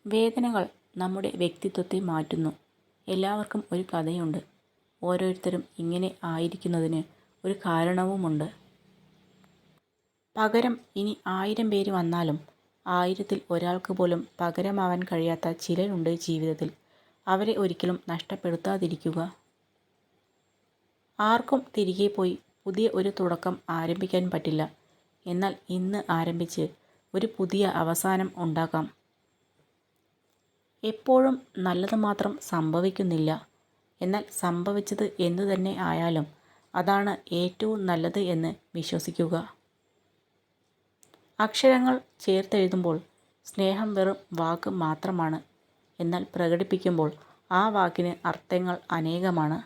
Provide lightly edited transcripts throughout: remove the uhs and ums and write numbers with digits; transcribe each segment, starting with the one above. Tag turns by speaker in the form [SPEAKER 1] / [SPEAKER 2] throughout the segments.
[SPEAKER 1] വേദനകൾ നമ്മുടെ വ്യക്തിത്വത്തെ മാറ്റുന്നു. എല്ലാവർക്കും ഒരു കഥയുണ്ട്. ഓരോരുത്തരും ഇങ്ങനെ ആയിരിക്കുന്നതിന് ഒരു കാരണവുമുണ്ട്. പകരം ഇനി 1000 പേര് വന്നാലും 1000-ൽ ഒരാൾക്ക് പോലും പകരമാവാൻ കഴിയാത്ത ചിലരുണ്ട് ജീവിതത്തിൽ. അവരെ ഒരിക്കലും നഷ്ടപ്പെടുത്താതിരിക്കുക. ആർക്കും തിരികെ പോയി പുതിയ ഒരു തുടക്കം ആരംഭിക്കാൻ പറ്റില്ല. എന്നാൽ ഇന്ന് ആരംഭിച്ച് ഒരു പുതിയ അവസാനം ഉണ്ടാക്കാം. എപ്പോഴും നല്ലത് മാത്രം സംഭവിക്കുന്നില്ല. എന്നാൽ സംഭവിച്ചത് എന്തു തന്നെ ആയാലും അതാണ് ഏറ്റവും നല്ലത് എന്ന് വിശ്വസിക്കുക. അക്ഷരങ്ങൾ ചേർത്തെഴുതുമ്പോൾ സ്നേഹം വെറും വാക്ക് മാത്രമാണ്. എന്നാൽ പ്രകടിപ്പിക്കുമ്പോൾ ആ വാക്കിന് അർത്ഥങ്ങൾ അനേകമാണ്.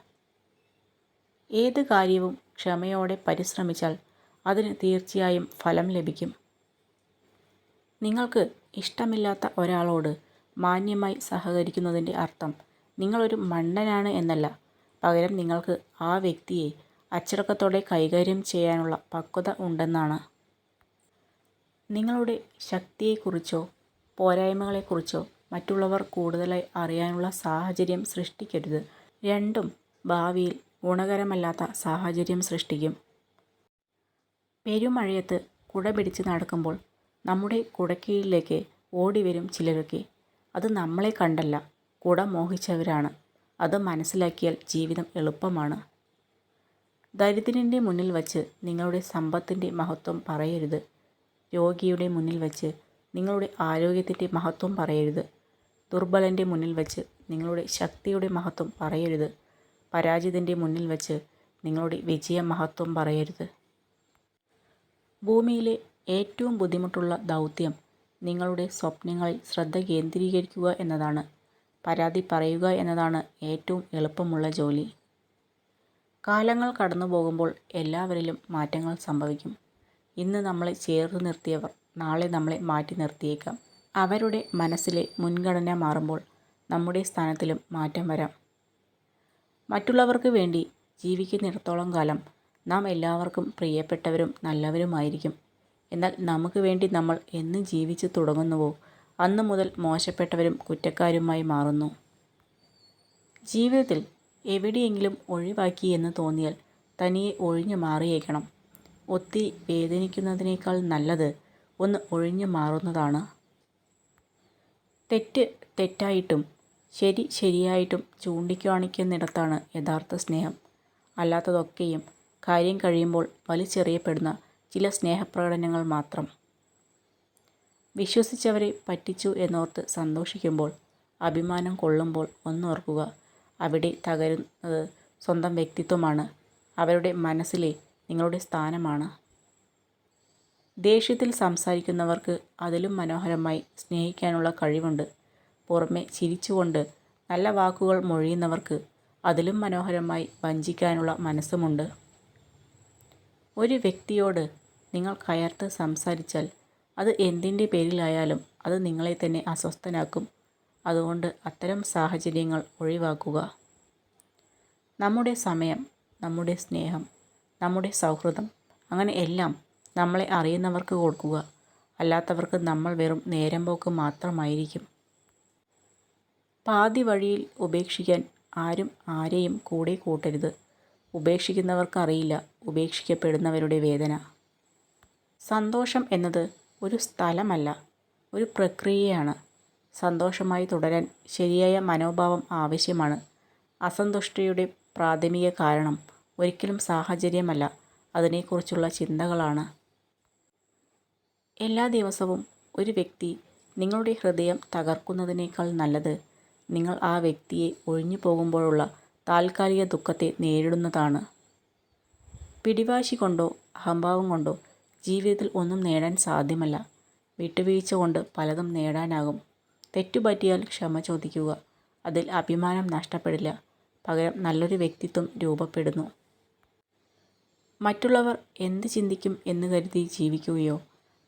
[SPEAKER 1] ഏത് കാര്യവും ക്ഷമയോടെ പരിശ്രമിച്ചാൽ അതിന് തീർച്ചയായും ഫലം ലഭിക്കും. നിങ്ങൾക്ക് ഇഷ്ടമില്ലാത്ത ഒരാളോട് മാന്യമായി സഹകരിക്കുന്നതിൻ്റെ അർത്ഥം നിങ്ങളൊരു മണ്ടനാണ് എന്നല്ല. പകരം നിങ്ങൾക്ക് ആ വ്യക്തിയെ അച്ചടക്കത്തോടെ കൈകാര്യം ചെയ്യാനുള്ള പക്വത ഉണ്ടെന്നാണ്. നിങ്ങളുടെ ശക്തിയെക്കുറിച്ചോ പോരായ്മകളെക്കുറിച്ചോ മറ്റുള്ളവർ കൂടുതലായി അറിയാനുള്ള സാഹചര്യം സൃഷ്ടിക്കരുത്. രണ്ടും ഭാവിയിൽ ഗുണകരമല്ലാത്ത സാഹചര്യം സൃഷ്ടിക്കും. പെരുമഴയത്ത് കുട പിടിച്ച് നടക്കുമ്പോൾ നമ്മുടെ കുടക്കീഴിലേക്ക് ഓടിവരും ചിലരൊക്കെ. അത് നമ്മളെ കണ്ടല്ല, കുട മോഹിച്ചവരാണ്. അത് മനസ്സിലാക്കിയാൽ ജീവിതം എളുപ്പമാണ്. ദരിദ്രൻ്റെ മുന്നിൽ വച്ച് നിങ്ങളുടെ സമ്പത്തിൻ്റെ മഹത്വം പറയരുത്. രോഗിയുടെ മുന്നിൽ വച്ച് നിങ്ങളുടെ ആരോഗ്യത്തിൻ്റെ മഹത്വം പറയരുത്. ദുർബലൻ്റെ മുന്നിൽ വച്ച് നിങ്ങളുടെ ശക്തിയുടെ മഹത്വം പറയരുത്. പരാജിതൻ്റെ മുന്നിൽ വച്ച് നിങ്ങളുടെ വിജയ മഹത്വം പറയരുത്. ഭൂമിയിലെ ഏറ്റവും ബുദ്ധിമുട്ടുള്ള ദൗത്യം നിങ്ങളുടെ സ്വപ്നങ്ങളിൽ ശ്രദ്ധ കേന്ദ്രീകരിക്കുക എന്നതാണ്. പരാതി പറയുക എന്നതാണ് ഏറ്റവും എളുപ്പമുള്ള ജോലി. കാലങ്ങൾ കടന്നു പോകുമ്പോൾ എല്ലാവരിലും മാറ്റങ്ങൾ സംഭവിക്കും. ഇന്ന് നമ്മളെ ചേർത്ത് നിർത്തിയവർ നാളെ നമ്മളെ മാറ്റി നിർത്തിയേക്കാം. അവരുടെ മനസ്സിലെ മുൻഗണന മാറുമ്പോൾ നമ്മുടെ സ്ഥാനത്തിലും മാറ്റം വരാം. മറ്റുള്ളവർക്ക് വേണ്ടി ജീവിക്കുന്നിടത്തോളം കാലം നാം എല്ലാവർക്കും പ്രിയപ്പെട്ടവരും നല്ലവരുമായിരിക്കും. എന്നാൽ നമുക്ക് വേണ്ടി നമ്മൾ എന്ന് ജീവിച്ചു തുടങ്ങുന്നുവോ അന്നു മുതൽ മോശപ്പെട്ടവരും കുറ്റക്കാരുമായി മാറുന്നു. ജീവിതത്തിൽ എവിടെയെങ്കിലും ഒഴിവാക്കി എന്ന് തോന്നിയാൽ തനിയെ ഒഴിഞ്ഞു മാറിയേക്കണം. ഒത്തിരി വേദനിക്കുന്നതിനേക്കാൾ നല്ലത് ഒന്ന് ഒഴിഞ്ഞു മാറുന്നതാണ്. തെറ്റ് തെറ്റായിട്ടും ശരി ശരിയായിട്ടും ചൂണ്ടിക്കാണിക്കുന്നിടത്താണ് യഥാർത്ഥ സ്നേഹം. അല്ലാത്തതൊക്കെയും കാര്യം കഴിയുമ്പോൾ വലിച്ചെറിയപ്പെടുന്ന ചില സ്നേഹപ്രകടനങ്ങൾ മാത്രം. വിശ്വസിച്ചവരെ പറ്റിച്ചു എന്നോർത്ത് സന്തോഷിക്കുമ്പോൾ, അഭിമാനം കൊള്ളുമ്പോൾ ഒന്നോർക്കുക, അവിടെ തകരുന്നത് സ്വന്തം വ്യക്തിത്വമാണ്. അവരുടെ മനസ്സിലെ നിങ്ങളുടെ സ്ഥാനമാണ്. ദേഷ്യത്തിൽ സംസാരിക്കുന്നവർക്ക് അതിലും മനോഹരമായി സ്നേഹിക്കാനുള്ള കഴിവുണ്ട്. പുറമെ ചിരിച്ചുകൊണ്ട് നല്ല വാക്കുകൾ മൊഴിയുന്നവർക്ക് അതിലും മനോഹരമായി വഞ്ചിക്കാനുള്ള മനസ്സുമുണ്ട്. ഒരു വ്യക്തിയോട് നിങ്ങൾ കയർത്ത് സംസാരിച്ചാൽ അത് എന്തിൻ്റെ പേരിലായാലും അത് നിങ്ങളെ തന്നെ അസ്വസ്ഥനാക്കും. അതുകൊണ്ട് അത്തരം സാഹചര്യങ്ങൾ ഒഴിവാക്കുക. നമ്മുടെ സമയം, നമ്മുടെ സ്നേഹം, നമ്മുടെ സൗഹൃദം, അങ്ങനെ എല്ലാം നമ്മളെ അറിയുന്നവർക്ക് കൊടുക്കുക. അല്ലാത്തവർക്ക് നമ്മൾ വെറും നേരമ്പോക്ക് മാത്രമായിരിക്കും. പാതി വഴിയിൽ ഉപേക്ഷിക്കാൻ ആരും ആരെയും കൂടെ കൂട്ടരുത്. ഉപേക്ഷിക്കുന്നവർക്കറിയില്ല ഉപേക്ഷിക്കപ്പെടുന്നവരുടെ വേദന. സന്തോഷം എന്നത് ഒരു സ്ഥലമല്ല, ഒരു പ്രക്രിയയാണ്. സന്തോഷമായി തുടരാൻ ശരിയായ മനോഭാവം ആവശ്യമാണ്. അസന്തുഷ്ടിയുടെ പ്രാഥമിക കാരണം ഒരിക്കലും സാഹചര്യമല്ല, അതിനെക്കുറിച്ചുള്ള ചിന്തകളാണ്. എല്ലാ ദിവസവും ഒരു വ്യക്തി നിങ്ങളുടെ ഹൃദയം തകർക്കുന്നതിനേക്കാൾ നല്ലത് നിങ്ങൾ ആ വ്യക്തിയെ ഒഴിഞ്ഞു പോകുമ്പോഴുള്ള താൽക്കാലിക ദുഃഖത്തെ നേരിടുന്നതാണ്. പിടിവാശി കൊണ്ടോ അഹംഭാവം കൊണ്ടോ ജീവിതത്തിൽ ഒന്നും നേടാൻ സാധ്യമല്ല. വിട്ടുവീഴ്ച കൊണ്ട് പലതും നേടാനാകും. തെറ്റുപറ്റിയാൽ ക്ഷമ ചോദിക്കുക. അതിൽ അഭിമാനം നഷ്ടപ്പെടില്ല. പകരം നല്ലൊരു വ്യക്തിത്വം രൂപപ്പെടുന്നു. മറ്റുള്ളവർ എന്ത് ചിന്തിക്കും എന്ന് കരുതി ജീവിക്കുകയോ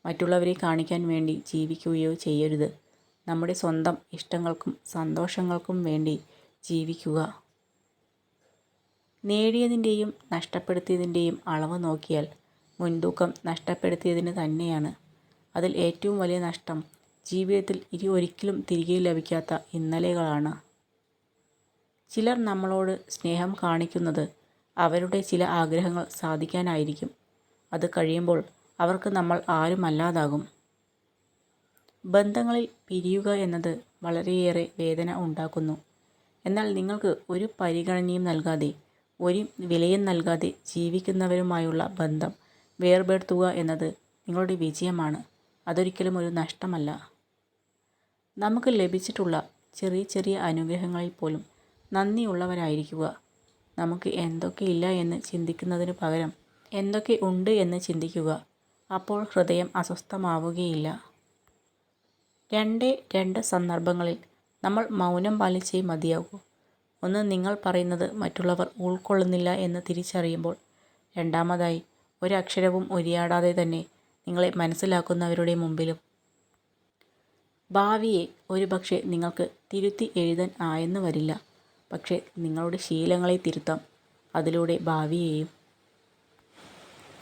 [SPEAKER 1] മറ്റുള്ളവരെ കാണിക്കാൻ വേണ്ടി ജീവിക്കുകയോ ചെയ്യരുത്. നമ്മുടെ സ്വന്തം ഇഷ്ടങ്ങൾക്കും സന്തോഷങ്ങൾക്കും വേണ്ടി ജീവിക്കുക. നേടിയതിൻ്റെയും നഷ്ടപ്പെടുത്തിയതിൻ്റെയും അളവ് നോക്കിയാൽ മുൻതൂക്കം നഷ്ടപ്പെടുത്തിയതിന് തന്നെയാണ്. അതിൽ ഏറ്റവും വലിയ നഷ്ടം ജീവിതത്തിൽ ഇനി ഒരിക്കലും തിരികെ ലഭിക്കാത്ത ഇന്നലെകളാണ്. ചിലർ നമ്മളോട് സ്നേഹം കാണിക്കുന്നത് അവരുടെ ചില ആഗ്രഹങ്ങൾ സാധിക്കാനായിരിക്കും. അത് കഴിയുമ്പോൾ അവർക്ക് നമ്മൾ ആരുമല്ലാതാകും. ബന്ധങ്ങളിൽ പിരിയുക എന്നത് വളരെയേറെ വേദന ഉണ്ടാക്കുന്നു. എന്നാൽ നിങ്ങൾക്ക് ഒരു പരിഗണനയും നൽകാതെ, ഒരു വിലയും നൽകാതെ ജീവിക്കുന്നവരുമായുള്ള ബന്ധം വേർപെടുത്തുക എന്നത് നിങ്ങളുടെ വിജയമാണ്. അതൊരിക്കലും ഒരു നഷ്ടമല്ല. നമുക്ക് ലഭിച്ചിട്ടുള്ള ചെറിയ ചെറിയ അനുഗ്രഹങ്ങളിൽ പോലും നന്ദിയുള്ളവരായിരിക്കുക. നമുക്ക് എന്തൊക്കെയില്ല എന്ന് ചിന്തിക്കുന്നതിനു പകരം എന്തൊക്കെ ഉണ്ട് എന്ന് ചിന്തിക്കുക. അപ്പോൾ ഹൃദയം അസ്വസ്ഥമാവുകയില്ല. രണ്ട് സന്ദർഭങ്ങളിൽ നമ്മൾ മൗനം പാലിച്ചേ മതിയാകൂ. ഒന്ന്, നിങ്ങൾ പറയുന്നത് മറ്റുള്ളവർ ഉൾക്കൊള്ളുന്നില്ല എന്ന് തിരിച്ചറിയുമ്പോൾ. രണ്ടാമതായി, ഒരക്ഷരവും ഉരിയാടാതെ തന്നെ നിങ്ങളെ മനസ്സിലാക്കുന്നവരുടെ മുമ്പിലും. ഭാവിയെ ഒരുപക്ഷെ നിങ്ങൾക്ക് തിരുത്തി എഴുതാൻ ആയെന്ന് വരില്ല. പക്ഷേ നിങ്ങളുടെ ശീലങ്ങളെ തിരുത്താം, അതിലൂടെ ഭാവിയെയും.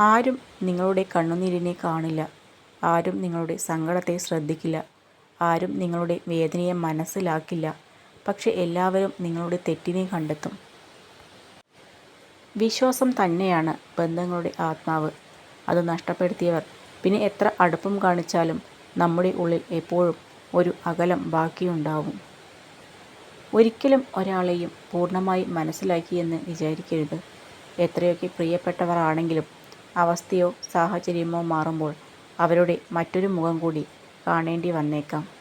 [SPEAKER 1] ആരും നിങ്ങളുടെ കണ്ണുനീരിനെ കാണില്ല. ആരും നിങ്ങളുടെ സങ്കടത്തെ ശ്രദ്ധിക്കില്ല. ആരും നിങ്ങളുടെ വേദനയെ മനസ്സിലാക്കില്ല. പക്ഷെ എല്ലാവരും നിങ്ങളുടെ തെറ്റിനെ കണ്ടെത്തും. വിശ്വാസം തന്നെയാണ് ബന്ധങ്ങളുടെ ആത്മാവ്. അത് നഷ്ടപ്പെടുത്തിയവർ പിന്നെ എത്ര അടുപ്പം കാണിച്ചാലും നമ്മുടെ ഉള്ളിൽ എപ്പോഴും ഒരു അകലം ബാക്കിയുണ്ടാവും. ഒരിക്കലും ഒരാളെയും പൂർണ്ണമായി മനസ്സിലാക്കിയെന്ന് വിചാരിക്കരുത്. എത്രയൊക്കെ പ്രിയപ്പെട്ടവർ ആണെങ്കിലും അവസ്ഥയോ സാഹചര്യമോ മാറുമ്പോൾ അവരുടെ മറ്റൊരു മുഖം കൂടി കാണേണ്ടി വന്നേക്കാം.